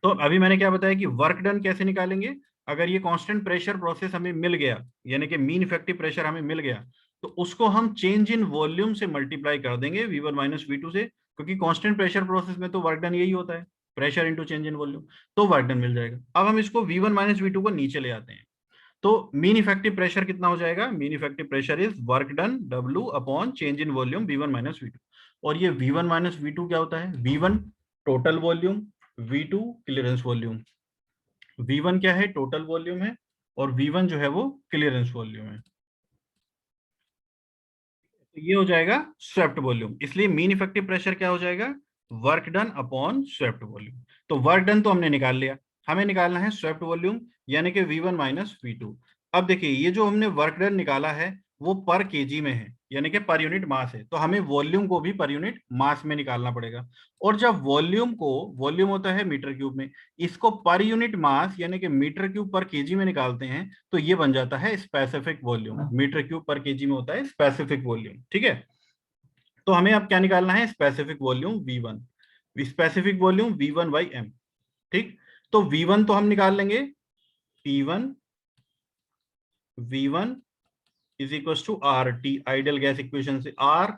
तो अभी मैंने क्या बताया कि वर्क डन कैसे निकालेंगे, अगर ये कांस्टेंट प्रेशर प्रोसेस हमें मिल गया, यानी कि मीन इफेक्टिव प्रेशर हमें मिल गया, तो उसको हम चेंज इन वॉल्यूम से मल्टीप्लाई कर देंगे V1 माइनस V2 से, क्योंकि कांस्टेंट प्रेशर प्रोसेस में तो वर्क डन यही होता है, pressure into change in volume, तो वर्क डन मिल जाएगा। अब हम इसको V1 माइनस V2 को नीचे ले आते हैं, तो मीन इफेक्टिव प्रेशर कितना हो जाएगा, mean effective pressure is work done W upon change in volume V1 minus V2। और ये V1 माइनस V2 क्या होता है, V1 total volume, V2 clearance volume. V1 क्या है, टोटल वॉल्यूम है, और V1 जो है वो क्लियरेंस वॉल्यूम है। तो ये हो जाएगा स्वेप्ट वॉल्यूम, इसलिए मीन इफेक्टिव प्रेशर क्या हो जाएगा, work done upon swept volume. तो वर्क डन तो हमने निकाल लिया, हमें निकालना है स्वेप्ट वॉल्यूम, यानी कि V1 माइनस V2। अब देखिए ये जो हमने वर्क डन निकाला है वो पर केजी में है, यानी कि पर यूनिट मास है, तो हमें वॉल्यूम को भी पर यूनिट मास में निकालना पड़ेगा। और जब वॉल्यूम को, वॉल्यूम होता है मीटर क्यूब में, इसको पर यूनिट मास यानी कि मीटर क्यूब पर केजी में निकालते हैं तो ये बन जाता है स्पेसिफिक वॉल्यूम। मीटर क्यूब पर केजी में होता है स्पेसिफिक वॉल्यूम। ठीक है, तो हमें अब क्या निकालना है, specific volume V1, specific volume V1 by M। ठीक, तो V1 तो हम निकाल लेंगे, P1 V1 is equal to R T, ideal gas equation से। R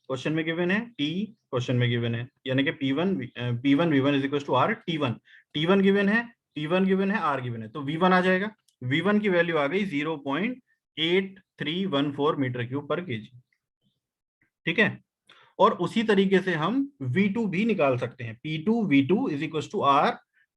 क्वेश्चन में गिवन है, T क्वेश्चन में गिवन है, यानी कि P1 V1 is equal to R T1, T1 given है, P1 गिवन है, R गिवन है, तो V1 आ जाएगा। V1 की वैल्यू आ गई 0.8314 मीटर क्यूब पर केजी। ठीक है, और उसी तरीके से हम V2 भी निकाल सकते हैं, P2 V2 is equal to R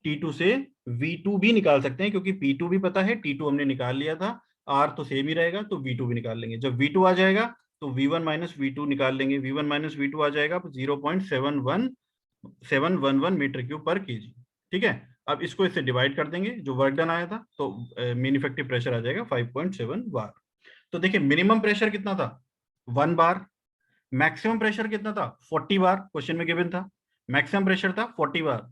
T2 से V2 भी निकाल सकते हैं, क्योंकि P2 भी पता है, T2 हमने निकाल लिया था, R तो सेम ही रहेगा, तो V2 भी निकाल लेंगे। जब V2 आ जाएगा तो V1 माइनस V2 निकाल लेंगे, V1 माइनस V2 आ जाएगा 0.711 मीटर क्यूब पर केजी। ठीक है, अब इसको इससे डिवाइड कर देंगे, जो वर्क डन आया था, तो मीन इफेक्टिव प्रेशर आ जाएगा 5.7 बार। तो देखिए मिनिमम प्रेशर कितना था, 1 बार, मैक्सिमम प्रेशर कितना था, 40 बार, क्वेश्चन में गिवन था मैक्सिमम प्रेशर था 40 बार।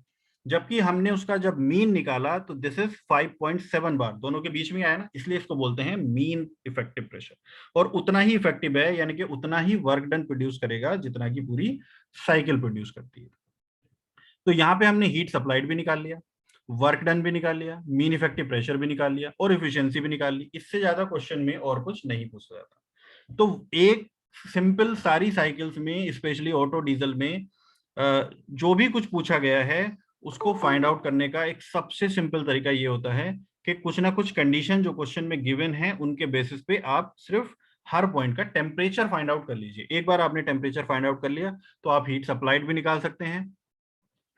जबकि हमने उसका जब मीन निकाला तो दिस इज 5.7 बार, दोनों के बीच में आया ना, इसलिए इसको बोलते हैं मीन इफेक्टिव प्रेशर। और उतना ही इफेक्टिव है, यानी कि उतना ही वर्क डन प्रोड्यूस करेगा जितना की पूरी साइकिल प्रोड्यूस करती है। तो यहाँ पे हमने हीट सप्लाइड भी निकाल लिया, वर्क डन भी निकाल लिया, मीन इफेक्टिव प्रेशर भी निकाल लिया और इफिशियंसी भी निकाल ली। इससे ज्यादा क्वेश्चन में और कुछ नहीं पूछा जाता। तो एक सिंपल सारी साइकिल्स में, स्पेशली ऑटो डीजल में जो भी कुछ पूछा गया है उसको फाइंड आउट करने का एक सबसे सिंपल तरीका ये होता है कि कुछ ना कुछ कंडीशन जो क्वेश्चन में गिवन है उनके बेसिस पे आप सिर्फ हर पॉइंट का टेम्परेचर फाइंड आउट कर लीजिए। एक बार आपने टेम्परेचर फाइंड आउट कर लिया तो आप हीट सप्लाइड भी निकाल सकते हैं,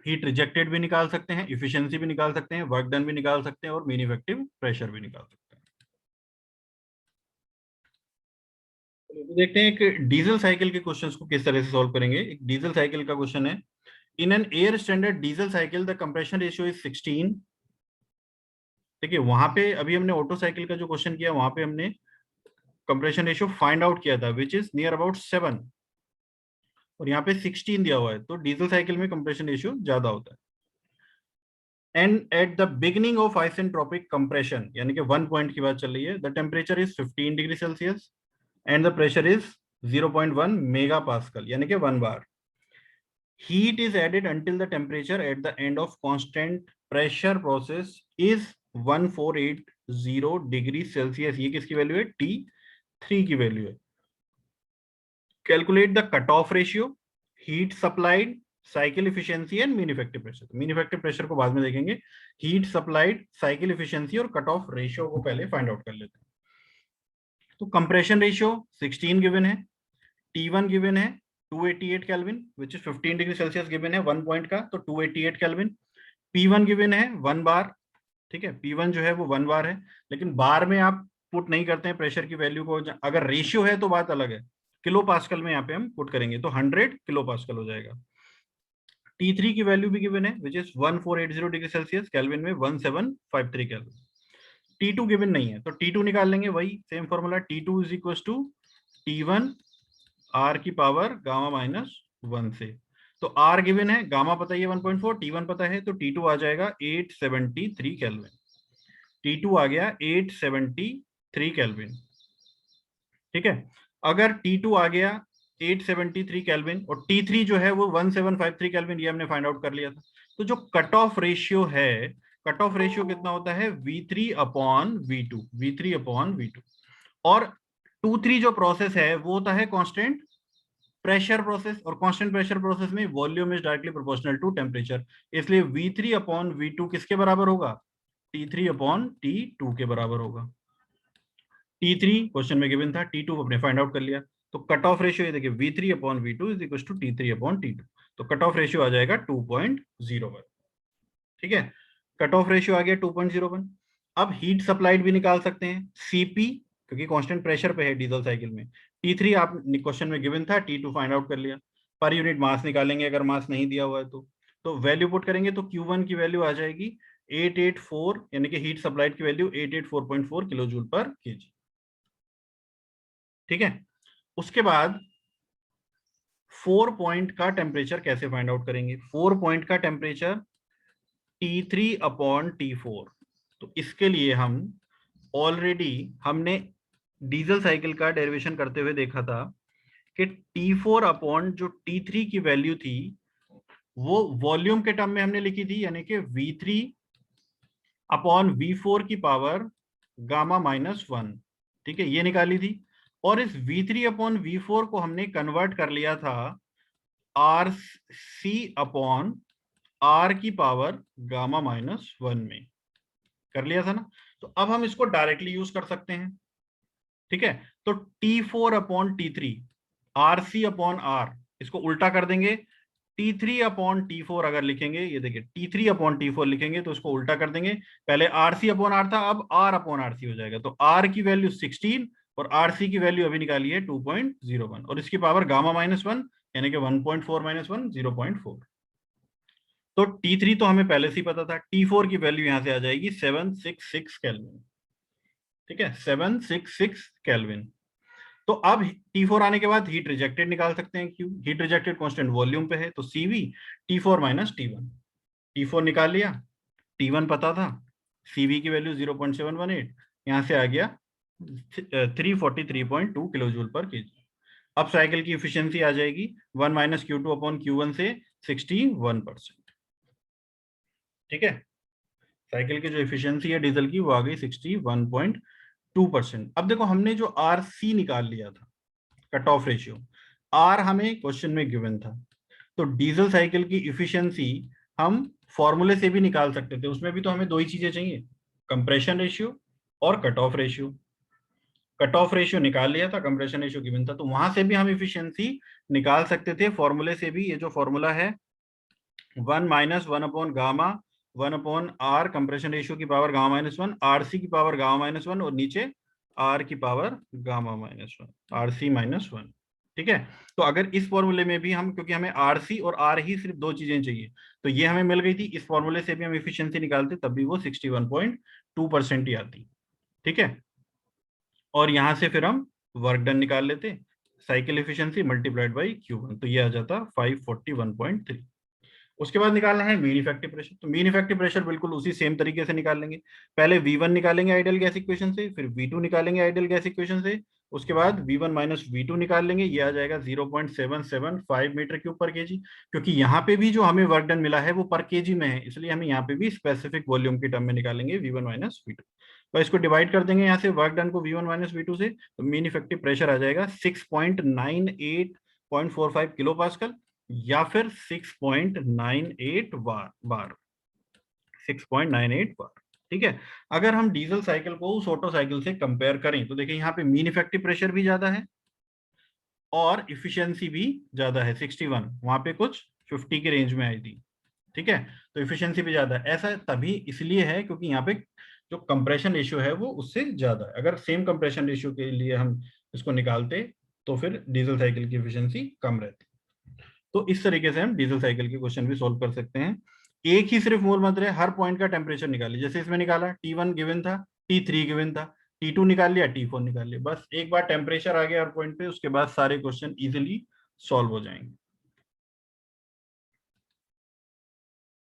हीट रिजेक्टेड भी निकाल सकते हैं, इफिशियंसी भी निकाल सकते हैं, वर्क डन भी निकाल सकते हैं और मीन इफेक्टिव प्रेशर भी निकाल सकते हैं। तो देखते हैं एक डीजल साइकिल के क्वेश्चंस को किस तरह से सॉल्व करेंगे। एक डीजल साइकिल का क्वेश्चन है, in an air standard diesel cycle the compression ratio is 16। देखिए वहां पे अभी हमने ऑटो साइकिल का जो क्वेश्चन किया वहां पे हमने कंप्रेशन रेशियो फाइंड आउट किया था विच इज नियर अबाउट 7, और यहाँ पे 16 दिया हुआ है, तो डीजल साइकिल में कंप्रेशन रेशियो ज्यादा होता है। And at the beginning of isentropic compression, यानी कि 1 पॉइंट की बात चल रही है, the temperature is 15 degree Celsius and the pressure is 0.1 mega pascal, यानी कि 1 बार। Heat is added until the temperature at the end of constant pressure process is 1480 degree Celsius. ये किसकी वैल्यू है? T3 की वैल्यू है। Calculate the cut off ratio, heat supplied, cycle efficiency and mean effective pressure. Mean effective pressure को बाद में देखेंगे, heat supplied, cycle efficiency और कट ऑफ रेशियो को पहले फाइंड आउट कर लेते हैं। तो कंप्रेशन रेशियो 16 गिवन है, T1 गिवन है 288 kelvin which is 15 degree Celsius given है 1 पॉइंट का, तो 288 केल्विन। P1 गिवन है 1 बार, ठीक है, P1 जो है वो 1 बार है, लेकिन बार में आप पुट नहीं करते हैं प्रेशर की वैल्यू को, अगर रेशियो है तो बात अलग है। किलो पास्कल में यहाँ पे हम पुट करेंगे तो 100 किलो पास्कल हो जाएगा। T3 की वैल्यू भी गिवन है which is 1480 degree Celsius, kelvin में 1753 केल्विन। T2 गिवन नहीं है तो T2 निकाल लेंगे, वही same formula, T2 is equal to T1 R की पावर गामा माइनस 1 से। तो R गिवन है, गामा पता है 1.4, T1 पता है, तो T2 आ जाएगा 873 केल्विन। T2 आ गया 873 केल्विन, ठीक है। अगर T2 आ गया 873 केल्विन और T3 जो है वो 1753 केल्विन, ये हमने फाइंड आउट कर लिया था। तो जो कट ऑफ रेशियो है, कट ऑफ रेशियो कितना होता है? V3 upon V2, V3 upon V2। और 2-3 जो प्रोसेस है वो होता है कांस्टेंट प्रेशर प्रोसेस, और कांस्टेंट प्रेशर प्रोसेस में volume is directly proportional to temperature, इसलिए V3 अपॉन V2 किसके बराबर होगा? T3 अपॉन T2 के बराबर होगा। T3 क्वेश्चन में गिवन था, T2 हमने फाइंड आउट कर लिया। तो कट ऑफ रेशियो ये देखिए V3 upon V2 is equal to T3 upon T2, तो कट ऑफ रेशियो आ जाएगा 2.01, ठीक है। कट ऑफ रेशियो आ गया 2.01। अब हीट सप्लाइड भी निकाल सकते हैं, Cp, क्योंकि कांस्टेंट प्रेशर पे है डीजल साइकिल में। T3 आप क्वेश्चन में गिवन था, T2 फाइंड आउट कर लिया। पर यूनिट मास निकालेंगे अगर मास नहीं दिया हुआ है तो वैल्यू पुट करेंगे तो Q1 की वैल्यू आ जाएगी 884, यानी कि हीट सप्लाइड की वैल्यू 884.4 किलो जूल पर केजी, ठीक है। उसके बाद 4 पॉइंट का टेम्परेचर कैसे फाइंड आउट करेंगे? 4 पॉइंट का टेम्परेचर T3 अपॉन T4। तो इसके लिए हम ऑलरेडी हमने डीजल साइकिल का डेरिवेशन करते हुए देखा था कि T4 अपॉन जो T3 की वैल्यू थी वो वॉल्यूम के टर्म में हमने लिखी थी, यानी कि V3 अपॉन V4 की पावर गामा माइनस 1, ठीक है, ये निकाली थी। और इस V3 अपॉन V4 को हमने कन्वर्ट कर लिया था RC अपॉन R की पावर गामा माइनस 1 में, कर लिया था ना। तो अब हम इसको डायरेक्टली यूज कर सकते हैं, ठीक है। तो T4 upon T3 RC upon R, इसको उल्टा कर देंगे, T3 अपॉन T4 अगर लिखेंगे, ये देखिए T3 अपॉन T4 लिखेंगे तो इसको उल्टा कर देंगे, पहले RC अपॉन R था, अब R अपॉन RC हो जाएगा। तो R की वैल्यू 16 और RC की वैल्यू अभी निकाली है 2.01, और इसकी पावर गामा माइनस 1, यानी कि 1.4 माइनस 1 0.4। तो T3 तो हमें पहले से ही पता था, T4 की वैल्यू यहां से आ जाएगी 766 केल्विन, ठीक है, 766 केल्विन। तो अब T4 आने के बाद हीट रिजेक्टेड निकाल सकते हैं, क्यों? हीट रिजेक्टेड कांस्टेंट वॉल्यूम पे है, तो CV T4 minus T1। T4 निकाल लिया, T1 पता था, CV की वैल्यू 0.718, यहाँ से आ गया 343.2 किलो जूल पर केजी। अब साइकिल की इफिशियंसी आ जाएगी 1 माइनस Q2 अपॉन Q1 से 61%। ठीक है, साइकिल की जो इफिशियंसी है डीजल की वो आ गई 61.2%। अब देखो हमने जो RC निकाल लिया था, कट ऑफ रेशियो, R हमें क्वेश्चन में गिवन था, तो डीजल साइकिल की इफिशियंसी हम फॉर्मूले से भी निकाल सकते थे। उसमें भी तो हमें दो ही चीजें चाहिए, कंप्रेशन रेशियो और cut off ratio. Cut off ratio निकाल लिया था, कंप्रेशन रेशियो गिवन था, तो वहां से भी हम इफिशियंसी निकाल सकते थे फॉर्मूले से भी। ये जो फॉर्मूला है 1 minus 1 upon gamma 1 upon R compression ratio की पावर गामा माइनस 1, आरसी की पावर गामा माइनस 1 और नीचे आर की power gamma minus 1, RC minus 1। ठीक है, तो अगर इस फॉर्मूले में भी हम, क्योंकि हमें आरसी और आर ही सिर्फ दो चीजें चाहिए, तो ये हमें मिल गई थी, इस फॉर्मूले से भी हम इफिशियंसी निकालते तब भी वो 61.2% ही आती। ठीक है, और यहां से फिर हम वर्क डन निकाल लेते, cycle efficiency multiplied by Q1, तो ये आ जाता 541.3। उसके बाद निकालना है मीन इफेक्टिव प्रेशर, तो मीन इफेक्टिव प्रेशर बिल्कुल उसी सेम तरीके से निकाल लेंगे। पहले V1 निकालेंगे आइडियल गैस इक्वेशन से, फिर V2 निकालेंगे आइडियल गैस इक्वेशन से, उसके बाद V1 माइनस V2 निकाल लेंगे, ये आ जाएगा 0.775 मीटर क्यूब पर केजी। क्योंकि यहाँ पे भी जो हमें वर्क डन मिला है वो पर केजी में है, इसलिए हम यहाँ पे भी स्पेसिफिक वॉल्यूम की टर्म में निकालेंगे V1 माइनस V2। तो इसको डिवाइड कर देंगे यहाँ से वर्क डन को V1 माइनस V2 से, तो मीन इफेक्टिव प्रेशर आ जाएगा 6.98.45 किलो पास्कल या फिर 6.98 बार 6.98 बार। ठीक है, अगर हम डीजल साइकिल को उस ऑटो साइकिल से कंपेयर करें तो देखिए यहाँ पे मीन इफेक्टिव प्रेशर भी ज्यादा है और इफिशियंसी भी ज्यादा है 61, वहां पे कुछ 50 के रेंज में आई थी। ठीक है, तो इफिशियंसी भी ज्यादा है, ऐसा तभी इसलिए है क्योंकि यहाँ पे जो कंप्रेशन रेशियो है वो उससे ज्यादा है। अगर सेम कंप्रेशन रेशियो के लिए हम इसको निकालते तो फिर डीजल साइकिल की इफिशियंसी कम रहती। तो इस तरीके से हम डीजल साइकिल के क्वेश्चन भी सोल्व कर सकते हैं। एक ही सिर्फ मूल मंत्र है, हर पॉइंट का टेम्परेचर निकालिए। जैसे इसमें निकाला T1 गिवन था, T3 गिवन था, T2 निकाल लिया, T4 निकाल लिया, बस एक बार टेम्परेचर आ गया हर पॉइंट पे, उसके बाद सारे क्वेश्चन इजिली सॉल्व हो जाएंगे।